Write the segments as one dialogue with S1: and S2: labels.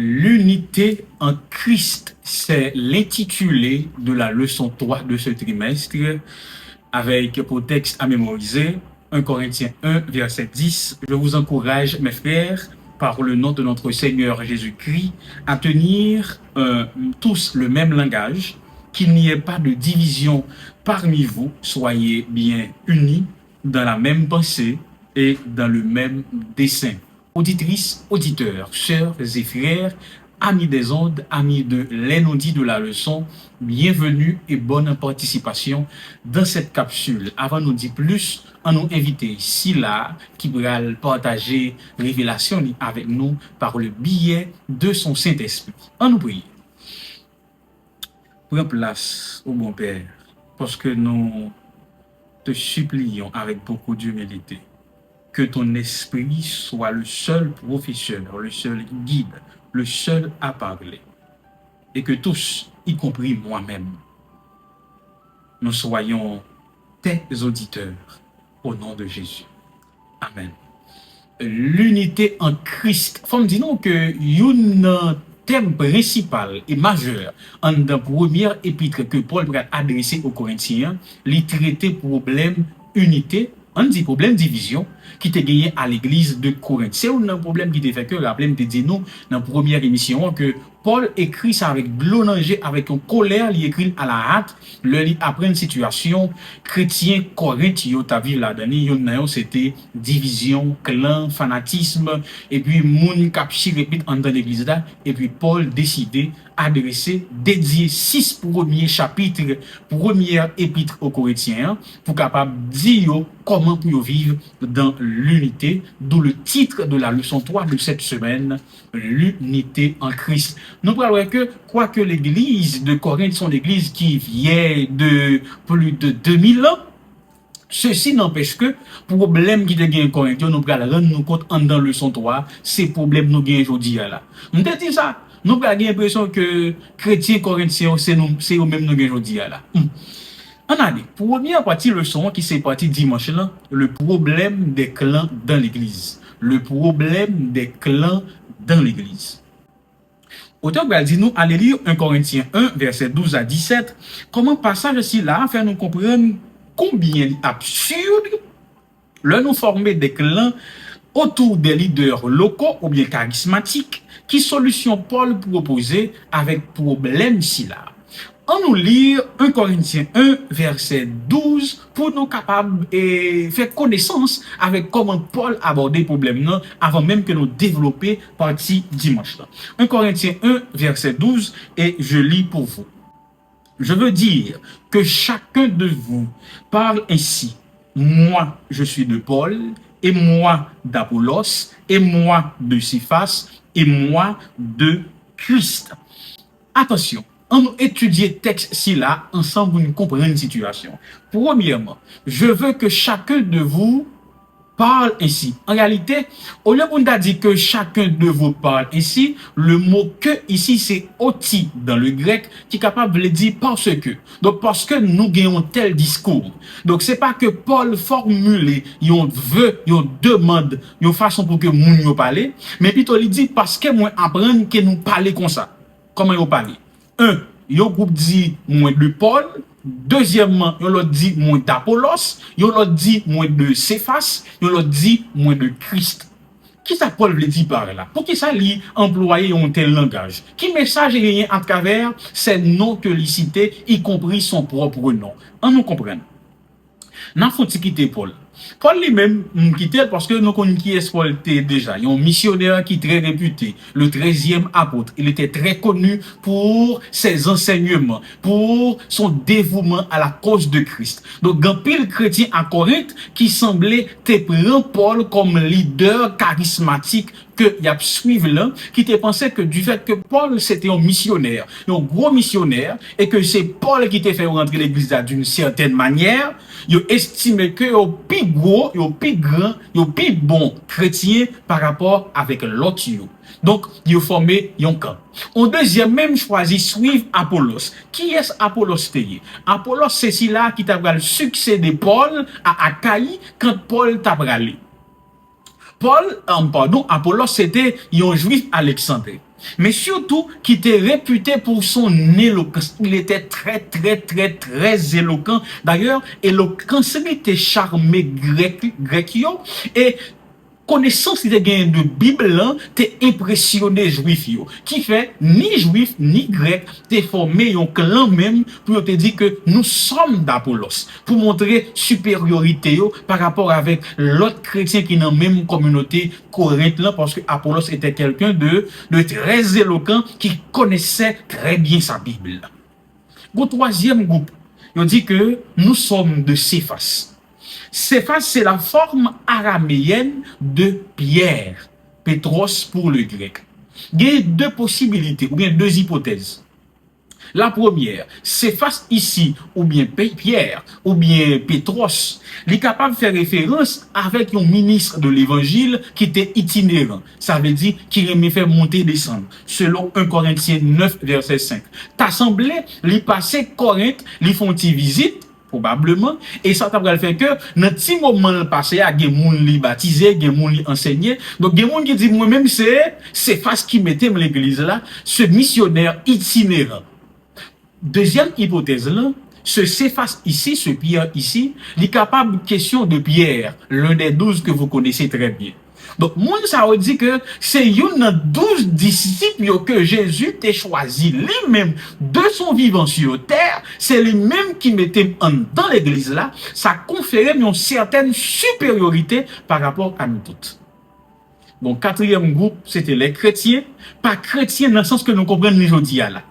S1: L'unité en Christ, c'est l'intitulé de la leçon 3 de ce trimestre, avec pour texte à mémoriser 1 Corinthiens 1, verset 10. Je vous encourage, mes frères, par le nom de notre Seigneur Jésus-Christ, à tenir tous le même langage, qu'il n'y ait pas de division parmi vous, soyez bien unis dans la même pensée et dans le même dessein. Auditrices, auditeurs, sœurs et frères, amis des ondes, amis de l'inondie de la leçon, bienvenue et bonne participation dans cette capsule. Avant de nous dire plus, on nous invite Sila qui va partager révélation avec nous par le biais de son Saint-Esprit. On nous prie. Prends place au bon Père, parce que nous te supplions avec beaucoup d'humilité que ton esprit soit le seul professeur, le seul guide, le seul à parler. Et que tous, y compris moi-même, nous soyons tes auditeurs au nom de Jésus. Amen. L'unité en Christ. Faut me dire non que un thème principal et majeur en la première épître que Paul va adresser aux Corinthiens, les traiter problème unité, on dit problème division qui te gagné à l'église de Corinthe. C'est un problème qui te fait que rappelez me dit nous dans la première émission que Paul écrit ça avec blondanger, avec une colère, il écrit à la hâte, il après une situation chrétien Corinthe yo ta vie là-dedans, c'était division, clan, fanatisme et puis moun k'ap répète en dans l'église là et puis Paul décidé adresser dédier 6 premiers chapitres, première épître aux Corinthiens pour capable dire comment pour vivre dans l'unité, d'où le titre de la leçon 3 de cette semaine, l'unité en Christ. Nous parlons que, quoique l'église de Corinthe sont l'église qui vient de plus de 2000 ans, ceci n'empêche que, problème qui te gagne Corinthe, nous allons rendre nous compte dans la leçon 3, ces problèmes nous gagnent aujourd'hui là. Nous te dit ça, nous avons l'impression que chrétiens corinthiens, c'est eux-mêmes nous gagnent aujourd'hui là. On a dit, première partie leçon qui s'est partie dimanche là, le problème des clans dans l'église. Le problème des clans dans l'église. Auteur va dire nous, allez lire 1 Corinthiens 1, verset 12 à 17. Comment passage ici là, fait nous comprendre combien absurde le nous former des clans autour des leaders locaux ou bien charismatiques, qui solution Paul proposer avec problème ici là. On nous lire 1 Corinthiens 1, verset 12, pour nous capables de faire connaissance avec comment Paul abordait le problème avant même que nous développions partie dimanche. 1 Corinthiens 1, verset 12, et je lis pour vous. Je veux dire que chacun de vous parle ainsi. Moi, je suis de Paul, et moi d'Apollos, et moi de Cephas, et moi de Christ. Attention. On nous étudier texte ci là ensemble pour nous comprendre une situation. Premièrement, je veux que chacun de vous parle ainsi. En réalité, au lieu qu'on a dit que chacun de vous parle ainsi, le mot que ici c'est oti dans le grec qui est capable de dire parce que. Donc parce que nous gagnons tel discours. Donc c'est pas que Paul formule, yon veut, yon demande, yon façon pour que moun yo parler, mais plutôt il dit parce que moi apprendre que nous parler comme ça. Comment yo parler? Un, yon groupe dit moins de Paul. Deuxièmement, yon l'autre dit moins d'Apollos. Yon l'autre dit moins de Cephas. Yon l'autre dit moins de Christ. Qui ça Paul veut dire par là? Pour qui ça lui employer un tel langage? Qui message est rien à travers ces noms que lui cité, y compris son propre nom? On nous comprenne. N'a faut quitter Paul. Paul lui-même quitté parce que nous connaissons qui est Paul déjà. Il y a un missionnaire qui est très réputé, le 13e apôtre. Il était très connu pour ses enseignements, pour son dévouement à la cause de Christ. Donc, un pile chrétien à Corinthe qui semblait te prendre Paul comme leader charismatique que y a suivi là, qui te pensait que du fait que Paul c'était un missionnaire, un gros missionnaire, et que c'est Paul qui t'a fait rentrer l'église là d'une certaine manière, il estimé que au plus gros, au plus grand, au plus bon chrétien par rapport avec l'autre. Donc, il a formé un camp. En deuxième, même choisi suivre Apollos. Qui est Apollos? Apollos, c'est celui-là qui t'a le succès de Paul à Achaïe quand Paul t'a bralé. Apollos, c'était un juif alexandrin. mais surtout qui était réputé pour son éloquence. Il était très éloquent. D'ailleurs, éloquence était charmé grec, et connaissance de gain de Bible t'es impressionné juif yo qui fait ni juif ni grec t'es formé un clan même pour te dire que nous sommes d'Apollos pour montrer supériorité yo par rapport avec l'autre chrétien qui dans même communauté Corinthe là parce que Apollos était quelqu'un de très éloquent qui connaissait très bien sa Bible. Au troisième groupe, il dit que nous sommes de Céphas. Céphas, c'est la forme araméenne de Pierre. Pétros pour le grec. Il y a deux possibilités, ou bien deux hypothèses. La première, Céphas ici, ou bien Pierre, ou bien Pétros, il est capable de faire référence avec un ministre de l'évangile qui était itinérant. Ça veut dire qu'il aimait faire monter et descendre. Selon 1 Corinthiens 9, verset 5. T'assemblé, il passait Corinthe, il font une visite, probablement, et ça t'a fait que dans petit moment le passé a des gens li baptisé, des gens li enseigné, donc des gens qui dit moi même c'est face qui mettait l'église là, ce missionnaire itinérant. Deuxième hypothèse là, ce Céphas ici, ce Pierre ici, il est capable de question de Pierre, l'un des 12 que vous connaissez très bien. Donc, moi, ça veut dire que c'est une 12 disciples que Jésus t'a choisi lui-même de son vivant sur terre. C'est lui-même qui mettait dans l'église là. Ça conférait une certaine supériorité par rapport à nous toutes. Bon, quatrième groupe, c'était les chrétiens. Pas chrétiens dans le sens que nous comprenons aujourd'hui là.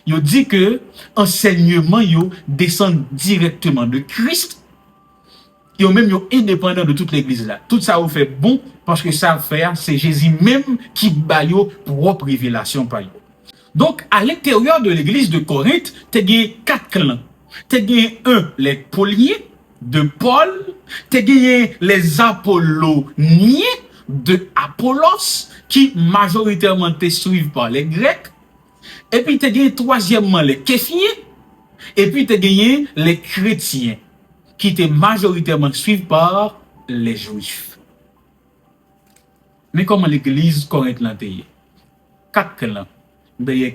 S1: Il dit que enseignement descend directement de Christ. Ils ont même indépendant de toute l'église là. Tout ça vous fait bon parce que ça fait c'est Jésus même qui baille propre révélation par eux. Donc à l'intérieur de l'église de Corinthe, tu as 4 clans. Tu as les Pauliens de Paul, tu as les Apolloniens de Apollos qui majoritairement te suivent par les Grecs. Et puis tu as troisièmement les Képhiens et puis tu as les chrétiens qui étaient majoritairement suivis par les Juifs. Mais comment l'église Corinthe l'a été? 4 clans,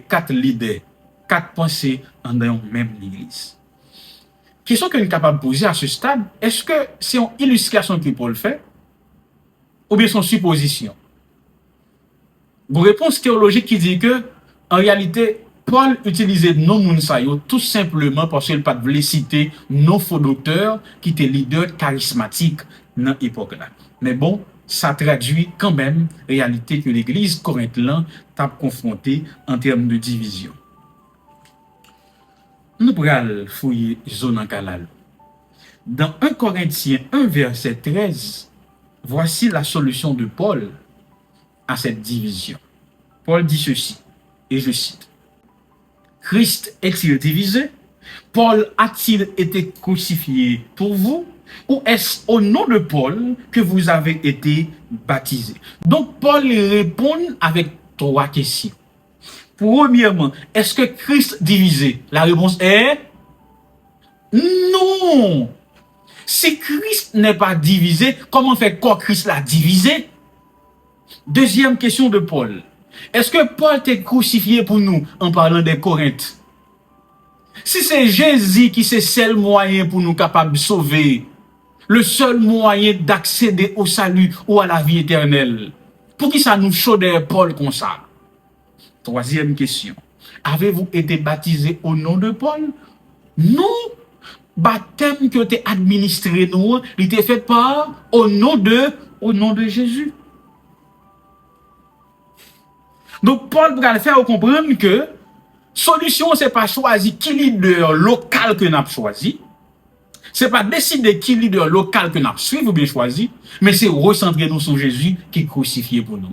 S1: 4 leaders, 4 pensées dans une même église. Question que nous sommes capables de poser à ce stade, est-ce que c'est une illustration que Paul fait ou bien son supposition? Une réponse théologique qui dit que, en réalité, Paul utilisait nos mounsayo tout simplement parce qu'il n'a pas voulu citer nos faux docteurs qui étaient leaders charismatiques dans l'époque là. Mais bon, ça traduit quand même la réalité que l'église corinthienne t'a confrontée en termes de division. Nous pourrons fouiller zone en calal. Dans 1 Corinthiens 1 verset 13, voici la solution de Paul à cette division. Paul dit ceci, et je cite. Christ est-il divisé? Paul a-t-il été crucifié pour vous? Ou est-ce au nom de Paul que vous avez été baptisés? Donc Paul répond avec 3 questions. Premièrement, est-ce que Christ divisé? La réponse est non. Si Christ n'est pas divisé, comment fait quoi Christ l'a divisé? Deuxième question de Paul. Est-ce que Paul t'est crucifié pour nous en parlant des Corinthes? Si c'est Jésus qui c'est le seul moyen pour nous capables de sauver, le seul moyen d'accéder au salut ou à la vie éternelle, pour qui ça nous chaude Paul comme ça? Troisième question. Avez-vous été baptisé au nom de Paul? Non. Baptême qui a été administré nous, il était fait par au nom de Jésus. Donc, Paul va faire comprendre que solution, c'est pas choisir qui leader local que nous avons choisi. C'est pas décider qui leader local que nous avons suivi ou bien choisi, mais c'est recentrer nous sur Jésus qui est crucifié pour nous.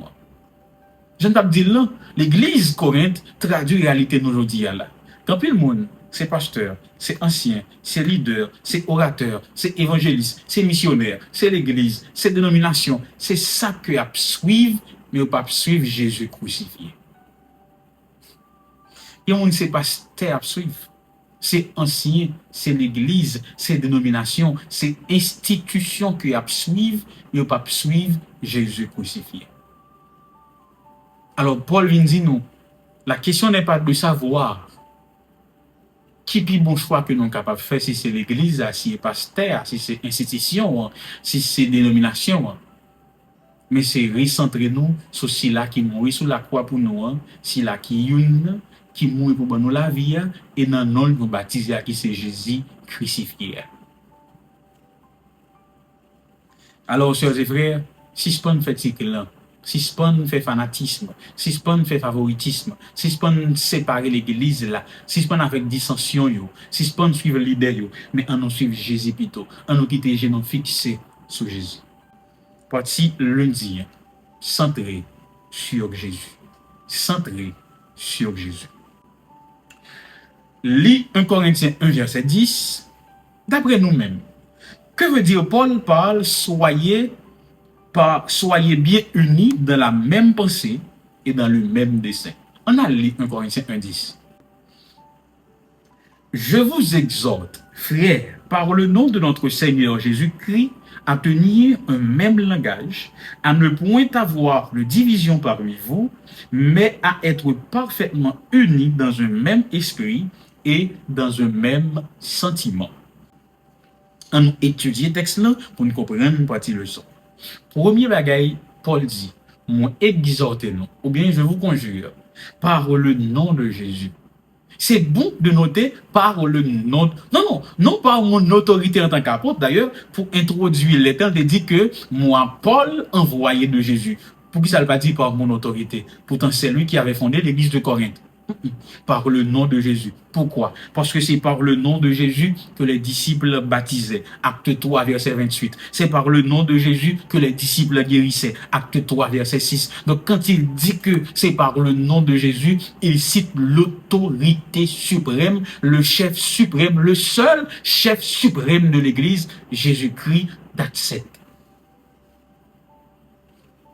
S1: Je ne peux pas dire là, l'église Corinthe traduit la réalité de aujourd'hui là. Quand plus le monde, c'est pasteur, c'est ancien, c'est leader, c'est orateur, c'est évangéliste, c'est missionnaire, c'est l'église, c'est dénomination, c'est ça que a suivre mais au pas suivre Jésus crucifié. Et on ne sait pas à suivre. C'est ancien, c'est l'église, c'est dénomination, c'est institution qui a suivre, mais au pas suivre Jésus crucifié. Alors, Paul vient dire nous, la question n'est pas de savoir qui est bon choix que nous sommes capables de faire, si c'est l'église, si c'est pasteur, si c'est institution, si c'est dénomination. Mais c'est recentrer nous sur celui-là qui mourit sur la croix pour nous, celui-là qui mourit pour nous la vie, et dans le nom nous baptiser qui c'est Jésus crucifié. Alors, chers et frères, si ce pas fait cycle là, si ce pas fait fanatisme, si ce pas fait favoritisme, si ce pas séparer l'église là, si ce pas avec dissension yo, si ce pas suivre le leader yo, mais on nous suivre Jésus plutôt, on nous quitter et nous fixer sur Jésus. Partie lundi, centré sur Jésus. Centré sur Jésus. Lis 1 Corinthiens 1 verset 10, d'après nous-mêmes. Que veut dire Paul parle soyez bien unis dans la même pensée et dans le même dessein. On a lu 1 Corinthiens 1, 10. Je vous exhorte, frères, par le nom de notre Seigneur Jésus-Christ, à tenir un même langage, à ne point avoir de division parmi vous, mais à être parfaitement unis dans un même esprit et dans un même sentiment. On étudie le texte là pour nous comprendre une partie de leçon. Premier bagaille, Paul dit, moi exhortez nous, ou bien je vous conjure, par le nom de Jésus. C'est bon de noter par le nom. Non par mon autorité en tant qu'apôtre. D'ailleurs, pour introduire les temps, il dit que moi, Paul, envoyé de Jésus. Pour qui ça ne pas dit par mon autorité? Pourtant, c'est lui qui avait fondé l'église de Corinthe. Par le nom de Jésus. Pourquoi? Parce que c'est par le nom de Jésus que les disciples baptisaient. Acte 3, verset 28. C'est par le nom de Jésus que les disciples guérissaient. Acte 3, verset 6. Donc quand il dit que c'est par le nom de Jésus, il cite l'autorité suprême, le chef suprême, le seul chef suprême de l'Église, Jésus-Christ d'Accepte.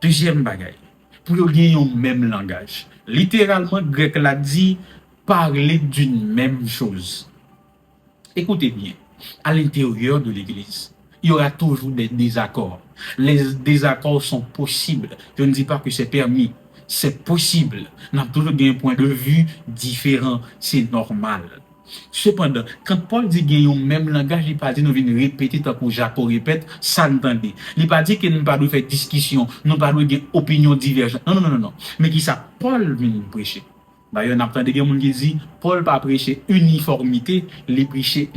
S1: Deuxième bagaille, pour gagner un même langage. Littéralement, grec l'a dit, parler d'une même chose. Écoutez bien, à l'intérieur de l'Église, il y aura toujours des désaccords. Les désaccords sont possibles. Je ne dis pas que c'est permis. C'est possible. On a toujours un point de vue différent. C'est normal. Cependant, quand Paul dit qu'il y a un même langage, il n'a pas dit nous venons répéter tant que Jacques répète, ça n'entendez. Il n'a pas dit qu'il n'a pas de faire discussion, nous pas de opinion divergente. Non. Mais qui ça, Paul vient prêcher. D'ailleurs, on a entendu des gens qui disent Paul pas prêcher uniformité, il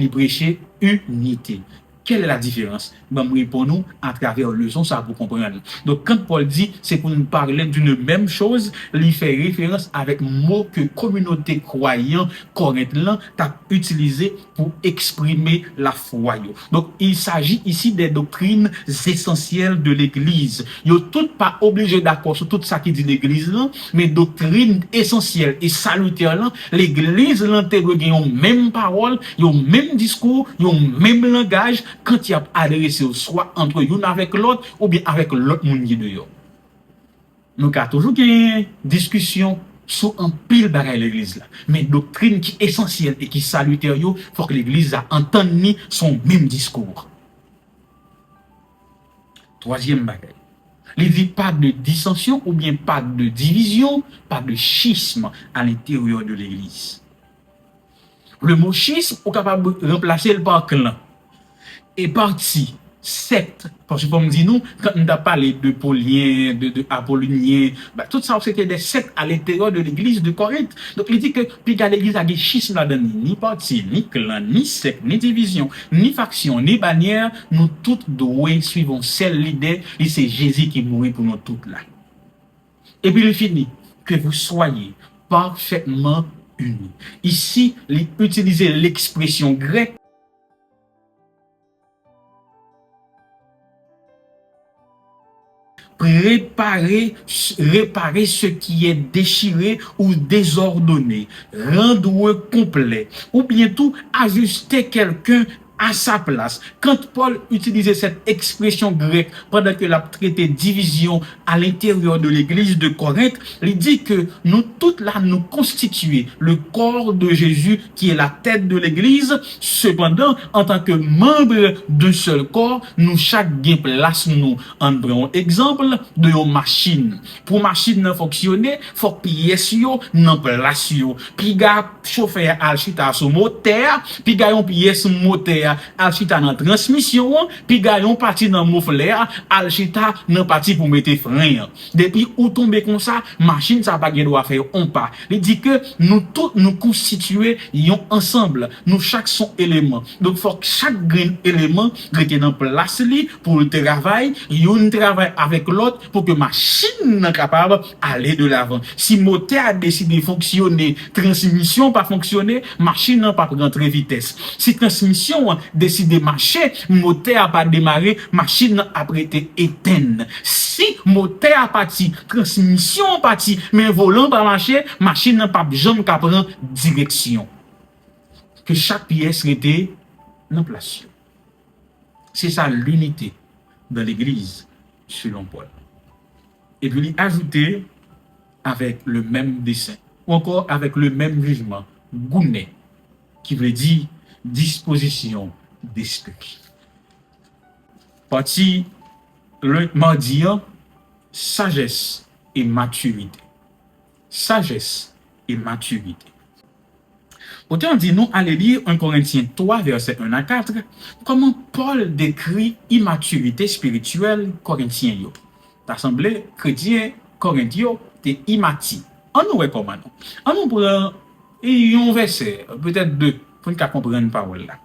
S1: prêcher unité. Quelle est la différence? Ben, répondons à travers le leçon, ça pour comprendre. Donc, quand Paul dit, c'est pour nous parler d'une même chose, il fait référence avec mot que communauté croyante Corinthe t'a utilisé pour exprimer la foi. Donc, il s'agit ici des doctrines essentielles de l'Église. Ils sont toutes pas obligés d'accord sur tout ça qui dit l'Église là, mais doctrines essentielles et salutaires là, l'Église l'intègre, ils ont même parole, ils ont même discours, ils ont même langage, quand il a adressé soit entre l'un avec l'autre ou bien avec l'autre monde de yo. Nous avons toujours une discussion sur un pile de l'église là. Mais doctrine qui est essentielle et qui est salutaire, il faut que l'église a entendu son même discours. Troisième bagaille. Il dit pas de dissension ou bien pas de division, pas de schisme à l'intérieur de l'église. Le mot schisme est capable de remplacer le par clan. Et parti, secte, parce que comme dit nous, quand on a parlé de Paulien, de Apollonien, bah, tout ça c'était des sectes à l'intérieur de l'église de Corinthe. Donc il dit que puis qu'à l'église a des schismes là-dedans, ni parti, ni clan, ni secte, ni division, ni faction, ni bannière, nous toutes doués suivons celle l'idée, et c'est Jésus qui mourit pour nous toutes là. Et puis il finit, que vous soyez parfaitement unis. Ici, il utilise l'expression grecque réparer ce qui est déchiré ou désordonné, rendre complet, ou bientôt ajuster quelqu'un à sa place. Quand Paul utilisait cette expression grecque pendant qu'il a traité division à l'intérieur de l'église de Corinthe, il dit que nous toutes là nous constituons le corps de Jésus qui est la tête de l'église. Cependant, en tant que membre d'un seul corps, nous chaque gain place nous. En prenant exemple de une machine. Pour machine fonctionner, faut que pièce yo nan place yo. Puis gars chauffeur al chita sur moteur, puis gars yon pièce moteur al chita dans transmission, puis gars yon parti dans moufler, al chita dans parti pour mettre frein. Depuis ou tomber comme ça, machine ça pas gen doit faire on pas. Il dit que nous tous nous constituer yon ensemble. Nous chaque son élément. Donc faut que chaque grain élément rete dans place li pour le travail, yon travaille avec l'autre pour que machine soit capable d'aller de l'avant. Si moteur a décidé de fonctionner, transmission pas fonctionner, machine n'a pas rentrer vitesse. Si transmission décide de marcher, moteur a pas démarrer, machine a été éteinte. Si moteur a parti, transmission parti, mais volant pas marcher, machine n'a pas jamais qu'à prendre direction. Que chaque pièce était en place. C'est ça l'unité dans l'église selon Paul. Et puis il ajouter avec le même dessein, ou encore avec le même jugement, gounet, qui veut dire disposition d'esprit. Partie le mardi, sagesse et maturité. Sagesse et maturité. Autant dit, nous allons lire 1 Corinthiens 3, verset 1 à 4, comment Paul décrit immaturité spirituelle corinthien. L'assemblée chrétienne corinthien était immature. On nous recommande. On nous prend un verset, peut-être deux, pour nous comprendre une parole là.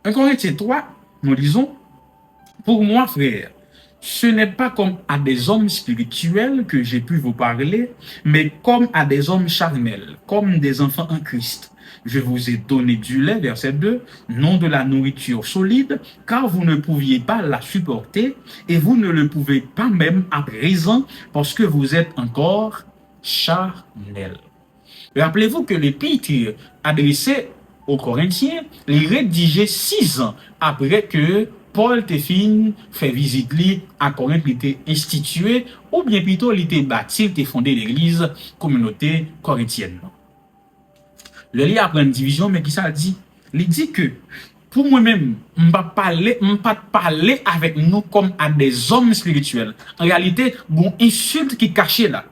S1: 1 Corinthiens 3, nous lisons, pour moi, frère, ce n'est pas comme à des hommes spirituels que j'ai pu vous parler, mais comme à des hommes charnels, comme des enfants en Christ. Je vous ai donné du lait, verset 2, non de la nourriture solide, car vous ne pouviez pas la supporter, et vous ne le pouvez pas même à présent, parce que vous êtes encore charnels. Rappelez-vous que l'épître adressé aux Corinthiens, il rédigé 6 ans après que Paul te fin fait visite li à Corinthe, il était institué, ou bien plutôt il était bâti, il était fondé l'église communauté corinthienne. Le livre apprend une division, mais qui ça dit? Il dit que pour moi-même, je ne vais pas parler avec nous comme à des hommes spirituels. En réalité, bon insulte qui est cachée là.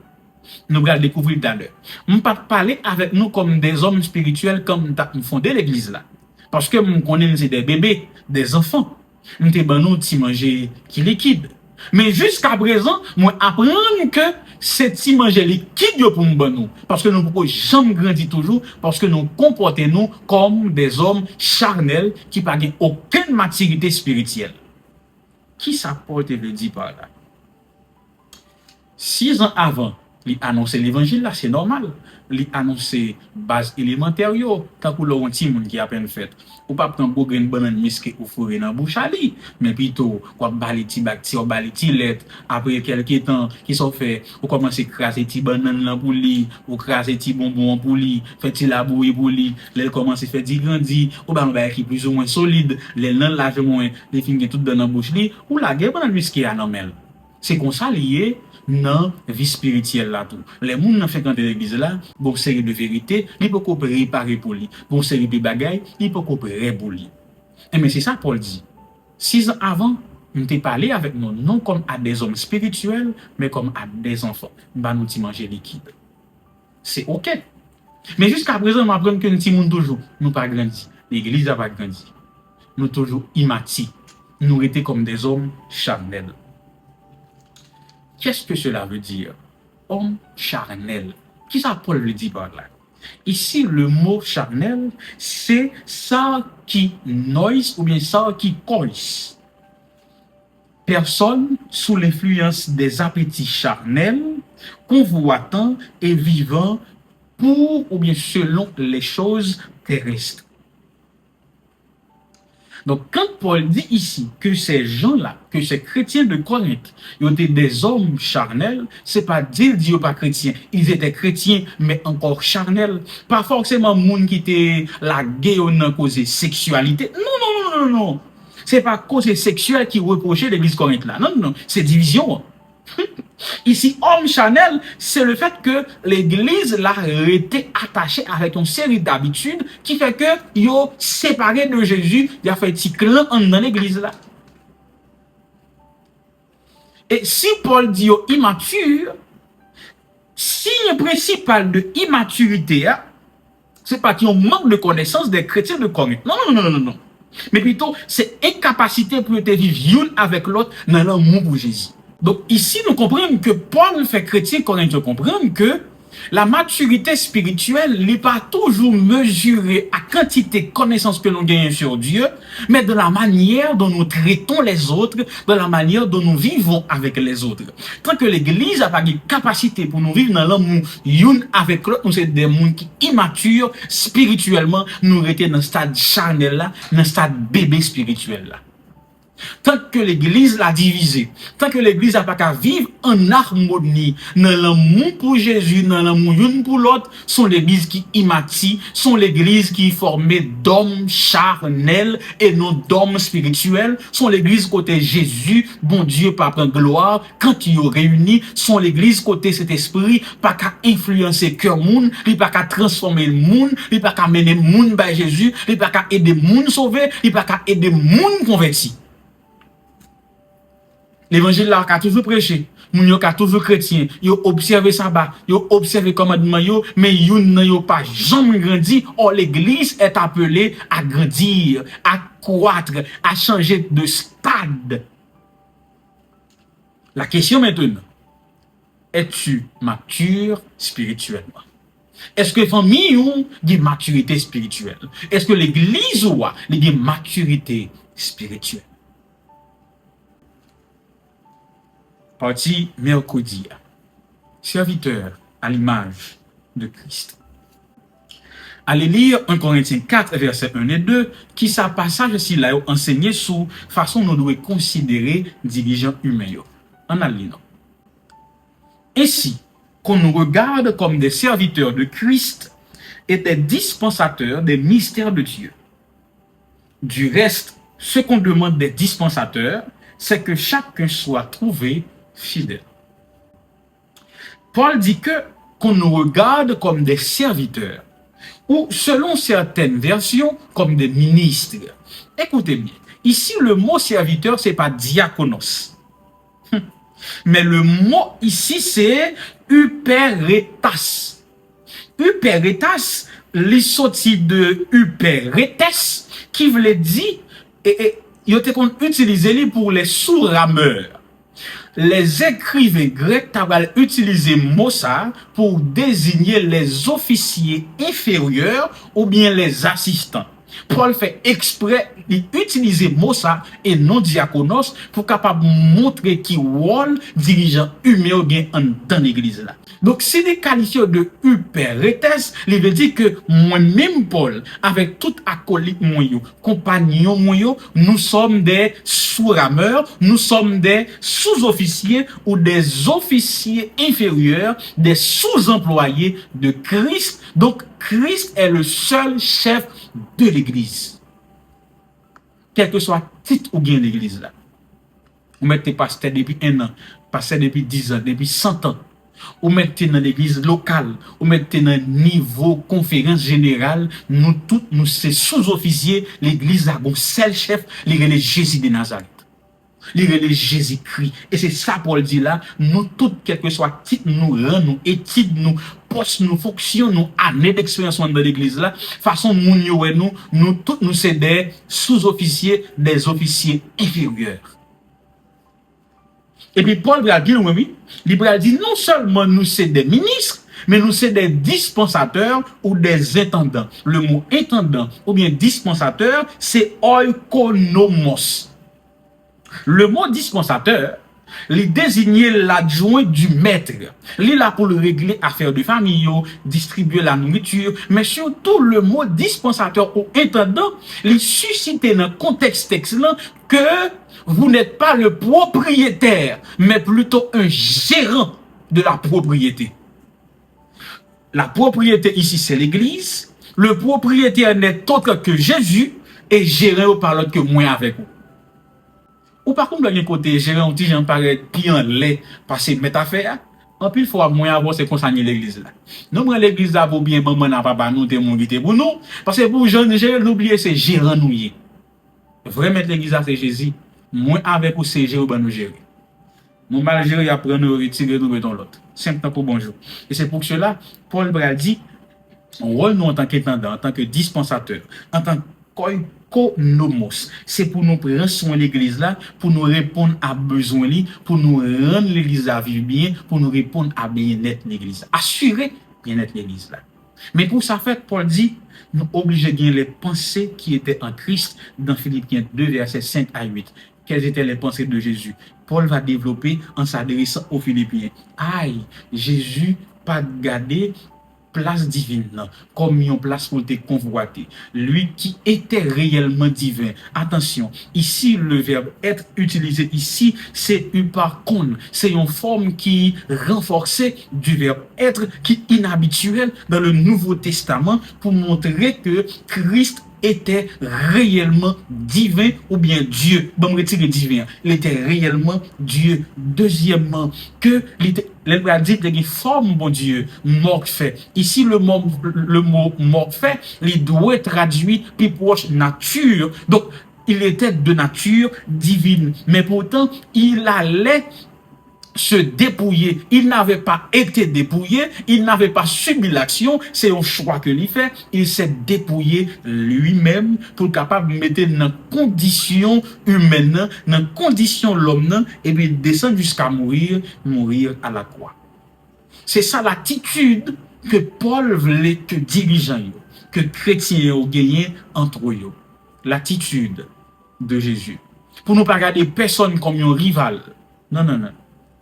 S1: Nous allons découvrir tout à l'heure. Je ne vais pas parler avec nous comme des hommes spirituels comme nous fondé l'église là. Parce que nous connaissons des bébés, des enfants. Nous avons petit manger qui liquide. Mais jusqu'à présent, moi apprendre que c'est petit manger liquide pour nous. Parce que nous ne pouvons jamais grandir toujours, parce que nous comportons comme des hommes charnels qui n'ont aucune maturité spirituelle. Qui ça Paul te veut dire par là? 6 ans avant, il annonçait l'évangile là, c'est normal. Il annonçait base élémentaire yo, tant que l'on petit monde qui a peine fait. Ou pas prendre beau grain banane misque ou fourrer dans bouche ali, mais plutôt quoi bali ti bacti ou bali ti lettre après quelques temps qui sont fait, ou commencer craser ti banane là pour li, ou craser ti bonbon pour li, fait ti labourer pour li, les commencer faire di grandi, ou ba ba qui plus ou moins solide, les nan large moins, les fin tout dans bouche li, ou la guerre banane misque a nan mel. C'est comme ça lié dans vie spirituelle là tout. Les gens qui fréquentent l'église là, bon série de vérité, ils peuvent préparer pour lui. Bon série de bagailles, ils peuvent préparer pour lui. Et mais c'est ça Paul dit. 6 ans avant, nous t'ai parlé avec nous non comme à des hommes spirituels, mais comme à des enfants. Bah nous t'y manger liquide. C'est OK. Mais jusqu'à présent, nous apprenons que nous t'y toujours, nous pas grandi. L'église n'a pas grandi. Nous toujours immatis. Nous étions comme des hommes charnels. Qu'est-ce que cela veut dire? Homme charnel. Qui ça Paul veut dire par là? Ici, le mot charnel, c'est ça qui noise ou bien ça qui cause. Personne sous l'influence des appétits charnels, convoitant et vivant pour ou bien selon les choses terrestres. Donc, quand Paul dit ici que ces gens-là, que ces chrétiens de Corinthe, ils étaient des hommes charnels, c'est pas dire qu'ils pas chrétiens. Ils étaient chrétiens, mais encore charnels. Pas forcément monde qui était la guerre ou cause sexualité. Non, non, non, non, non. C'est pas cause sexuelle qui reprochait l'église Corinthe là. Non, non, non. C'est division. Ici, homme charnel, c'est le fait que l'église l'a été attachée avec une série d'habitudes qui fait que yo séparé de Jésus, il a fait un petit clan dans l'église là. Et si Paul dit yo immature, signe principal de immaturité, c'est pas qu'il y a un manque de connaissance des chrétiens de Corinthe. Non, non, non, non, non. Mais plutôt, c'est incapacité pour te vivre l'un avec l'autre dans l'amour pour Jésus. Donc ici, nous comprenons que Paul fait chrétien corinthien comprendre que la maturité spirituelle n'est pas toujours mesurée à quantité de connaissances que nous gagnons sur Dieu, mais de la manière dont nous traitons les autres, de la manière dont nous vivons avec les autres. Tant que l'Église n'a pas de capacité pour nous vivre dans l'amour une avec l'autre, nous sommes des gens qui immatures spirituellement, nous étions dans le stade charnel là, dans le stade bébé spirituel là. Tant que l'église l'a divisé, tant que l'église n'a pas qu'à vivre en harmonie, dans l'amour pour Jésus, dans l'amour l'une pour l'autre, sont l'église qui immature, sont l'église qui est formée d'hommes charnels et non d'hommes spirituels, sont l'église côté Jésus, bon Dieu, Papa gloire, quand ils ont réuni, sont l'église côté cet esprit, pas qu'à influencer cœur monde, il pas qu'à transformer le monde, il pas qu'à mener le monde par Jésus, il pas qu'à aider le monde sauvé, il pas qu'à aider le monde converti. L'évangile là a toujours prêché, moun yo ka toujours chrétien, yo observé sabbat, yo observé commandement yo, mais yo n'yo pas jamais grandi. Or l'église est appelée à grandir, à croître, à changer de stade. La question maintenant, es-tu mature spirituellement? Est-ce que famille ou dit maturité spirituelle? Est-ce que l'église ou a dit maturité spirituelle? Partie mercredi. Serviteur à l'image de Christ. Allez lire 1 Corinthiens 4, verset 1 et 2, qui sa passage si là enseigné sous façon nous devons considérer dirigeants humains. En allant. Ainsi, qu'on nous regarde comme des serviteurs de Christ et des dispensateurs des mystères de Dieu. Du reste, ce qu'on demande des dispensateurs, c'est que chacun soit trouvé fidèle. Paul dit que qu'on nous regarde comme des serviteurs ou selon certaines versions comme des ministres. Écoutez bien, ici le mot serviteur c'est pas diakonos. Mais le mot ici c'est uperetas. Uperetas, les sorti de uperetes qui veut dire il était utilisé pour les sous-rameurs. Les écrivains grecs avaient utilisé mot ça pour désigner les officiers inférieurs ou bien les assistants. Paul fait exprès d'utiliser mot ça et non diaconos pour capable montrer qui rôle dirigeant humain ou bien dans l'église là. Donc, si des qualifiés de uperetes, il veut dire que moi-même, Paul, avec tout acolyte moyo, compagnon moyo, nous sommes des sous-rameurs, nous sommes des sous-officiers ou des officiers inférieurs, des sous-employés de Christ. Donc, Christ est le seul chef de l'église. Quel que soit le titre ou bien l'église là. Vous mettez pasteur depuis 1 an, pasteur depuis 10 ans, depuis 100 ans. Ou mettez dans l'église locale, ou mettez dans le niveau conférence générale, nous tous, nous sommes sous-officiers, l'église a un seul chef, il est Jésus de Nazareth. Il est Jésus-Christ. Et c'est ça Paul dit là, nous tous, quel que soit titre, nous rang, nous études, nous postes, nous fonctions, nous années d'expérience dans l'église là, façon nous tous, nous sommes des sous-officiers, des officiers inférieurs. Et puis Paul va dire, oui, il va dire non seulement nous sommes des ministres, mais nous sommes des dispensateurs ou des intendants. Le mot intendant ou bien dispensateur, c'est oikonomos. Le mot dispensateur, Il désignait l'adjoint du maître. Il est là pour le régler affaires de famille, distribuer la nourriture, mais surtout le mot dispensateur ou intendant, il suscitait dans le contexte excellent que vous n'êtes pas le propriétaire, mais plutôt un gérant de la propriété. La propriété ici, c'est l'Église. Le propriétaire n'est autre que Jésus et gérant par l'autre que moi avec vous. Ou par contre, d'un côté, gérer un petit gens paraît bien laid, passer mettre affaire. En plus, il faut moins avoir c'est consigner l'église là. Nous prenons l'église là pour bien maman n'a pas nous témoigner pour nous parce que pour jeunes gérer l'oublier c'est gérant nous y. Vrai mettre l'église là c'est Jésus. Moi avec ou c'est gérer nous gérer. Mon mal gérer après nous retirer nous mettons l'autre. Simple pour bonjour. Et c'est pour cela Paul Bral dit on rôle nous en tant qu'intendant, en tant que dispensateur, en tant qu'oikonomos. C'est pour nous prendre soin de l'église là, pour nous répondre à besoin li, pour nous rendre l'église à vivre bien, pour nous répondre à bien-être l'église. Assurer bien-être l'église là. Mais pour ça fait, Paul dit, nous obligés de gagner les pensées qui étaient en Christ dans Philippiens 2, versets 5 à 8. Quelles étaient les pensées de Jésus? Paul va développer en s'adressant aux Philippiens. Aïe, Jésus pas gardé place divine comme une place pour te convoiter. Lui qui était réellement divin. Attention, ici le verbe être utilisé ici, c'est par contre, c'est une forme qui renforcée du verbe être qui est inhabituel dans le Nouveau Testament pour montrer que Christ était réellement divin ou bien Dieu. Bon, retire divin. Il était réellement Dieu. Deuxièmement, que l'Hébreu dit qu'il y a une forme, bon Dieu, mort fait. Ici, le mot mort fait, il doit être traduit plus proche nature. Donc, il était de nature divine. Mais pourtant, il allait se dépouiller. Il n'avait pas été dépouillé, il n'avait pas subi l'action, c'est un choix que lui fait. Il s'est dépouillé lui-même pour capable de mettre dans condition humaine, dans condition l'homme, et puis descendre jusqu'à mourir à la croix. C'est ça l'attitude que Paul voulait que dirigeants, que chrétiens ont gagné entre eux. L'attitude de Jésus. Pour ne pas regarder personne comme un rival. Non, non, non.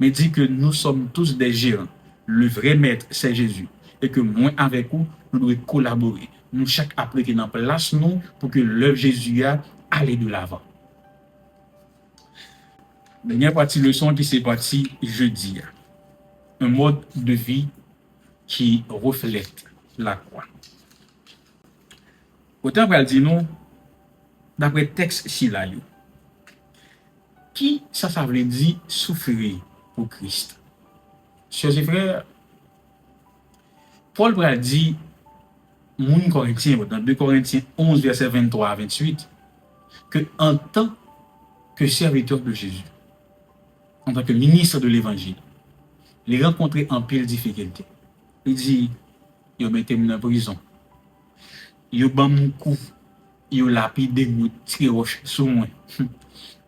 S1: Mais dit que nous sommes tous des gérants. Le vrai maître, c'est Jésus. Et que moi, avec vous, nous devons collaborer. Nous, chaque apprêté dans place, nous, pour que l'œuvre Jésus a aller de l'avant. Dernière partie leçon qui s'est partie jeudi. Un mode de vie qui reflète la croix. Autant pour dire nous, d'après le texte si là, qui ça veut dire souffrir pour Christ. Chers et frères, Paul Bral dit, mon Corinthien, dans 2 Corinthiens 11, verset 23 à 28, que en tant que serviteur de Jésus, en tant que ministre de l'Évangile, il rencontré en pile difficulté. Il dit, il a mis en prison, il a ban mon coup, il a lapidé mon tiré roche sur moi,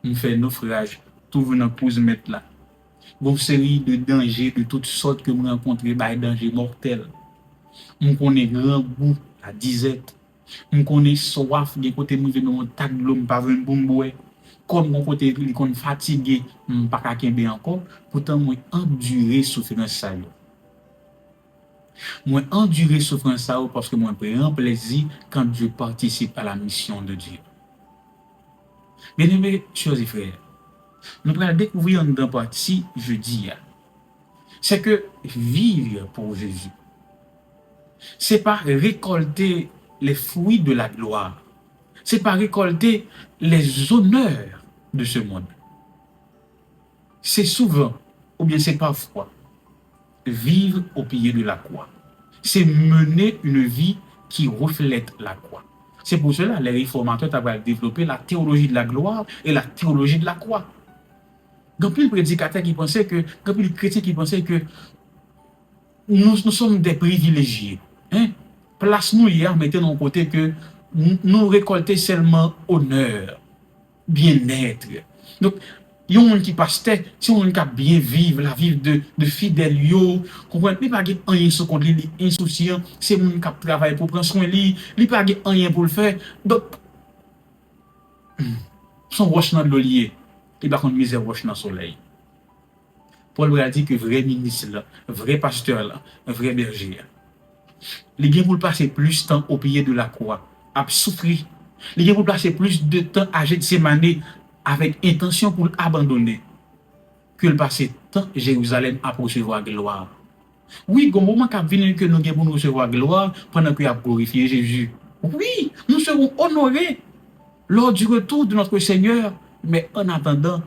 S1: il fait naufrage, tout venant pour se mettre là. Une série de dangers de toutes sortes que je rencontre, des dangers mortels. Je connais grand goût, la disette. Je connais soif, des côtés où je ne tag de l'homme, pas venir pour me comme mon côté, il est fatigué, je ne pas qu'à encore. Pourtant, moi, endurer souffrance ça. Moi, endurer souffrance ça parce que moi, je prends plaisir quand je participe à la mission de Dieu. Bien aimés, chers et frères, nous allons découvrir dans partie jeudi, c'est que vivre pour Jésus, c'est pas récolter les fruits de la gloire, c'est pas récolter les honneurs de ce monde. C'est souvent, ou bien c'est parfois, vivre au pied de la croix. C'est mener une vie qui reflète la croix. C'est pour cela que les réformateurs ont développé la théologie de la gloire et la théologie de la croix. Donc, il y a des prédicateurs qui pensaient que, il y a des chrétiens qui pensaient que nous sommes des privilégiés. Hein? Place nous hier, mettez de côté que nous récoltons seulement honneur, bien-être. Donc, il y a des gens qui passent, si on a bien vivre, la vie de fidèles, comprenez, il n'y a pas rien sur contre lui, insouciant, c'est mon qui travaille pour prendre soin de lui, il n'y a pas rien pour le faire. Donc, son roche dans le lié, il n'y a pas de misère roche dans le soleil. Paul a dit que vrai ministre là, vrai pasteur là, vrai berger là, les gens pour passer plus de temps au pied de la croix, à souffrir. Les gens pour passer plus de temps à Gethsemane avec intention pour abandonner que le passer temps Jérusalem à recevoir gloire. Oui, au moment qu'a venu que nous avons pour nous recevoir gloire pendant que nous avons glorifié Jésus. Oui, nous serons honorés lors du retour de notre Seigneur. Mais en attendant,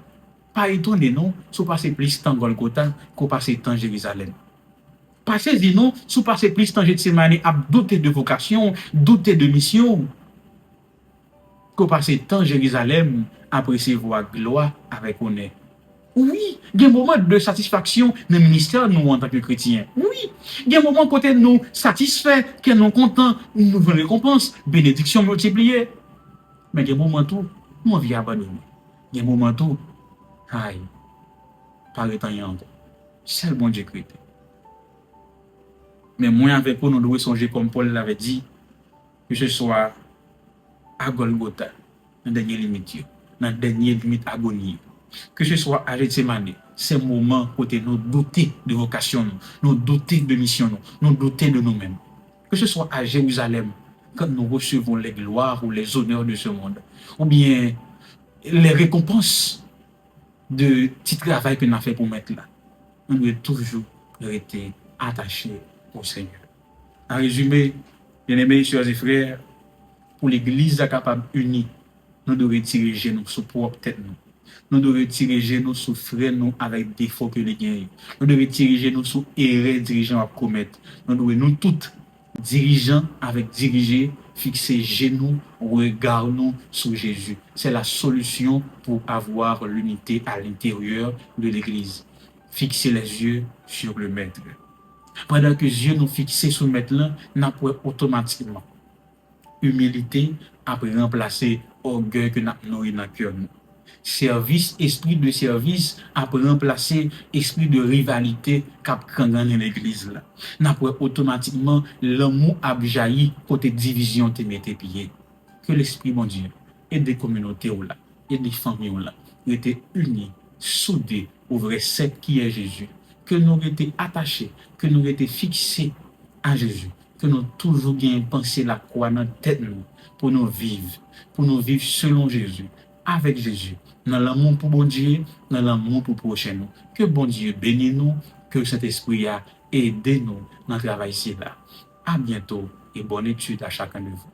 S1: pas étonné non, si passer plus de temps Golgotha qu'on passe temps Jérusalem. Passez-y non, si passer plus de temps Gethsemane à douter de vocation, douter de mission, qu'on passe temps Jérusalem à recevoir gloire avec honneur. Oui, il y a un moment de satisfaction dans le ministère, nous, en tant que chrétiens. Oui, il y a un moment côté nous satisfaits, que nous contents, nous voulons récompense, bénédiction multipliée. Mais il y a un moment tout, nous envie abandonner. Il y a un moment tout, aïe, pas le temps encore. C'est le bon Dieu créé. Mais moi, avec vous, nous devons songer, comme Paul l'avait dit, que ce soit à Golgotha, dans la dernière limite, dans la dernière limite agonie. Que ce soit à Gethsemane, c'est le moment où nous douter de vocation, nous douter de mission, nous douter de nous-mêmes. Que ce soit à Jérusalem, quand nous recevons les gloires ou les honneurs de ce monde, ou bien les récompenses de petit travail que nous avons fait pour mettre là, nous devons toujours rester attachés au Seigneur. En résumé, bien-aimés, chers et frères, pour l'Église capable unie, nous devons diriger nous sur propre tête nous. Nous devons diriger nous sur frères nous avec défauts que les gagnent. Nous devons diriger nous sur erreurs dirigeants à commettre. Nous devons nous tous dirigeants avec diriger, fixer genoux, regard nous sur Jésus. C'est la solution pour avoir l'unité à l'intérieur de l'Église. Fixer les yeux sur le Maître. Pendant que les yeux nous fixés sur le Maître là, nous pouvons automatiquement humilité après remplacer orgueil que nous avons dans le cœur. Service, esprit de service après remplacer esprit de rivalité qu'a dans l'église là. N'a pas automatiquement l'amour a jailli côté division te mette pied. Que l'esprit bon Dieu et des communautés là et des familles là étaient unis, soudés au vrai secte qui est Jésus. Que nous étions attachés, que nous étions fixés à Jésus. Que nous toujours bien penser la croix dans tête nous pour nous vivre selon Jésus, avec Jésus, dans l'amour pour bon Dieu, dans l'amour pour prochain nous. Que bon Dieu bénisse nous, que cet esprit a aidé nous dans le travail ici là. À bientôt et bonne étude à chacun de vous.